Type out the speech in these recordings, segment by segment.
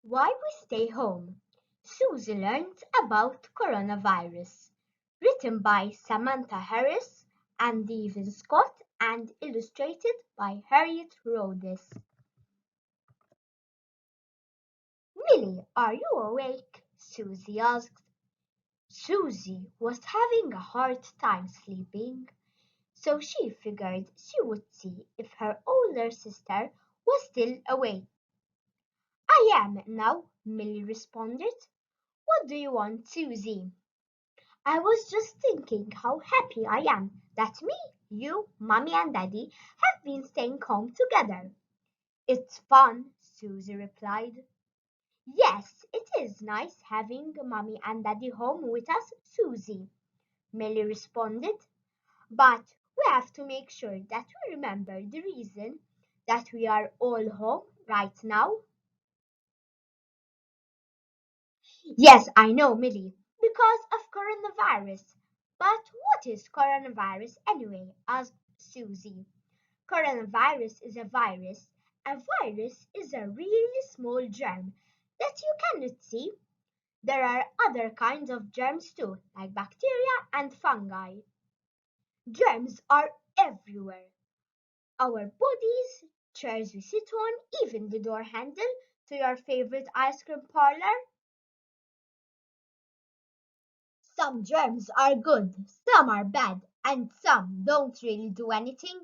Why we stay home. Susie learns about coronavirus. Written by Samantha Harris and Devon Scott and illustrated by Harriet Rodis. Millie, are you awake? Susie asked. Susie was having a hard time sleeping, so she figured she would see if her older sister was still awake. I am now, Millie responded. What do you want, Susie? I was just thinking how happy I am that me, you, Mommy and Daddy have been staying home together. It's fun, Susie replied. Yes, it is nice having Mommy and Daddy home with us, Susie, Millie responded. But we have to make sure that we remember the reason that we are all home right now. Yes, I know, Millie, because of coronavirus. But what is coronavirus anyway? Asked Susie. Coronavirus is a virus. A virus is a really small germ that you cannot see. There are other kinds of germs too, like bacteria and fungi. Germs are everywhere. Our bodies, chairs we sit on, even the door handle to your favorite ice cream parlor. Some germs are good, some are bad, and some don't really do anything.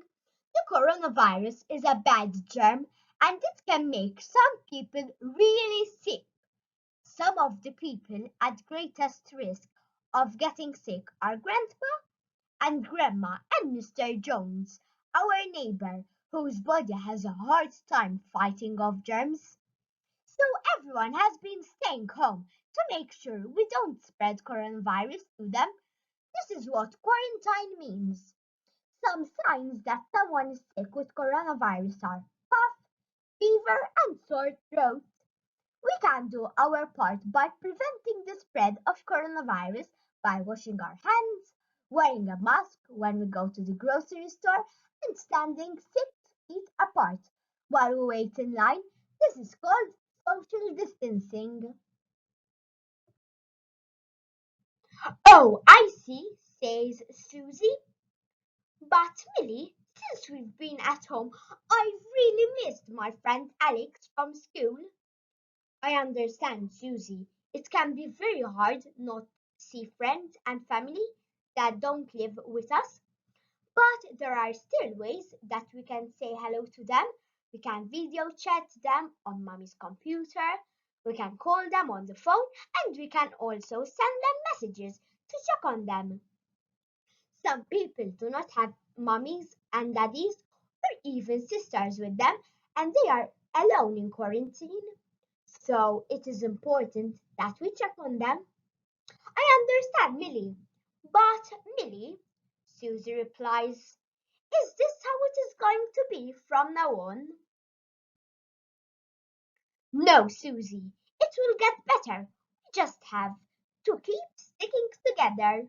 The coronavirus is a bad germ and it can make some people really sick. Some of the people at greatest risk of getting sick are Grandpa and Grandma and Mr. Jones, our neighbor, whose body has a hard time fighting off germs. So everyone has been staying home to make sure we don't spread coronavirus to them. This is what quarantine means. Some signs that someone is sick with coronavirus are cough, fever, and sore throat. We can do our part by preventing the spread of coronavirus by washing our hands, wearing a mask when we go to the grocery store, and standing 6 feet apart while we wait in line. This is called social distancing. Oh, I see, says Susie. But Millie, since we've been at home, I've really missed my friend Alex from school. I understand, Susie. It can be very hard not to see friends and family that don't live with us, but there are still ways that we can say hello to them. We can video chat them on mommy's computer, we can call them on the phone, and we can also send them messages to check on them. Some people do not have mummies and daddies or even sisters with them, and they are alone in quarantine. So it is important that we check on them. I understand, Millie. But, Millie, Susie replies, is this how it is going to be from now on? No, Susie, it will get better. We just have to keep sticking together.